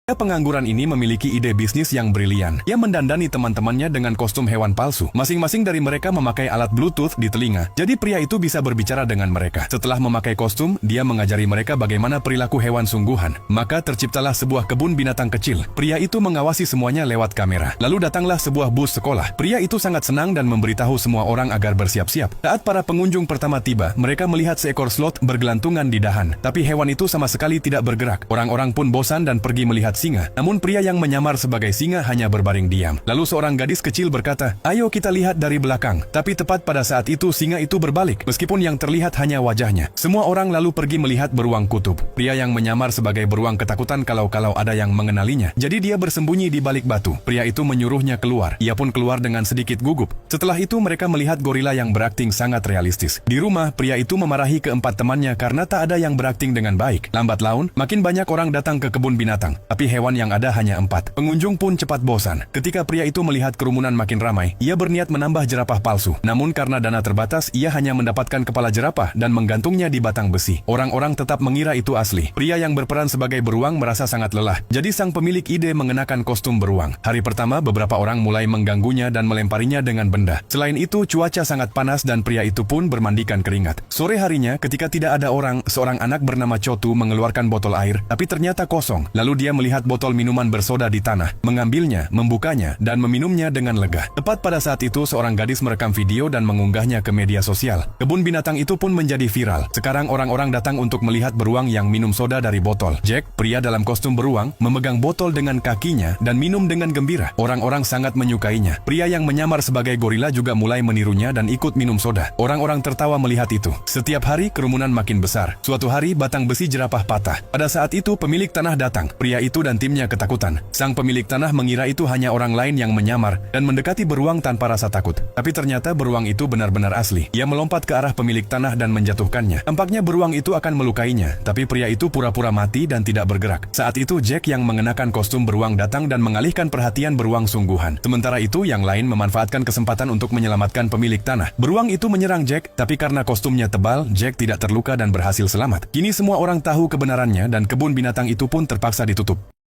Pengangguran ini memiliki ide bisnis yang brilian. Ia mendandani teman-temannya dengan kostum hewan palsu. Masing-masing dari mereka memakai alat Bluetooth di telinga. Jadi pria itu bisa berbicara dengan mereka. Setelah memakai kostum, dia mengajari mereka bagaimana perilaku hewan sungguhan. Maka terciptalah sebuah kebun binatang kecil. Pria itu mengawasi semuanya lewat kamera. Lalu datanglah sebuah bus sekolah. Pria itu sangat senang dan memberitahu semua orang agar bersiap-siap. Saat para pengunjung pertama tiba, mereka melihat seekor sloth bergelantungan di dahan. Tapi hewan itu sama sekali tidak bergerak. Orang-orang pun bosan dan pergi melihat singa. Namun pria yang menyamar sebagai singa hanya berbaring diam. Lalu seorang gadis kecil berkata, "Ayo kita lihat dari belakang." Tapi tepat pada saat itu singa itu berbalik, meskipun yang terlihat hanya wajahnya. Semua orang lalu pergi melihat beruang kutub. Pria yang menyamar sebagai beruang ketakutan kalau ada yang mengenalinya. Jadi dia bersembunyi di balik batu. Pria itu menyuruhnya keluar. Ia pun keluar dengan sedikit gugup. Setelah itu mereka melihat gorila yang berakting sangat realistis. Di rumah, pria itu memarahi keempat temannya karena tak ada yang berakting dengan baik. Lambat laun, makin banyak orang datang ke kebun binatang. Tapi hewan yang ada hanya 4. Pengunjung pun cepat bosan. Ketika pria itu melihat kerumunan makin ramai, ia berniat menambah jerapah palsu. Namun karena dana terbatas, ia hanya mendapatkan kepala jerapah dan menggantungnya di batang besi. Orang-orang tetap mengira itu asli. Pria yang berperan sebagai beruang merasa sangat lelah. Jadi sang pemilik ide mengenakan kostum beruang. Hari pertama, beberapa orang mulai mengganggunya dan melemparinya dengan benda. Selain itu, cuaca sangat panas dan pria itu pun bermandikan keringat. Sore harinya, ketika tidak ada orang, seorang anak bernama Chotu mengeluarkan botol air, tapi ternyata kosong. Lalu dia melihat botol minuman bersoda di tanah, mengambilnya, membukanya, dan meminumnya dengan lega. Tepat pada saat itu, seorang gadis merekam video dan mengunggahnya ke media sosial. Kebun binatang itu pun menjadi viral. Sekarang orang-orang datang untuk melihat beruang yang minum soda dari botol. Jack, pria dalam kostum beruang, memegang botol dengan kakinya dan minum dengan gembira. Orang-orang sangat menyukainya. Pria yang menyamar sebagai gorila juga mulai menirunya dan ikut minum soda. Orang-orang tertawa melihat itu. Setiap hari, kerumunan makin besar. Suatu hari, batang besi jerapah patah. Pada saat itu, pemilik tanah datang. Pria itu dan timnya ketakutan. Sang pemilik tanah mengira itu hanya orang lain yang menyamar dan mendekati beruang tanpa rasa takut. Tapi ternyata beruang itu benar-benar asli. Ia melompat ke arah pemilik tanah dan menjatuhkannya. Tampaknya beruang itu akan melukainya, tapi pria itu pura-pura mati dan tidak bergerak. Saat itu Jack yang mengenakan kostum beruang datang dan mengalihkan perhatian beruang sungguhan. Sementara itu yang lain memanfaatkan kesempatan untuk menyelamatkan pemilik tanah. Beruang itu menyerang Jack, tapi karena kostumnya tebal, Jack tidak terluka dan berhasil selamat. Kini semua orang tahu kebenarannya dan kebun binatang itu pun terpaksa ditutup.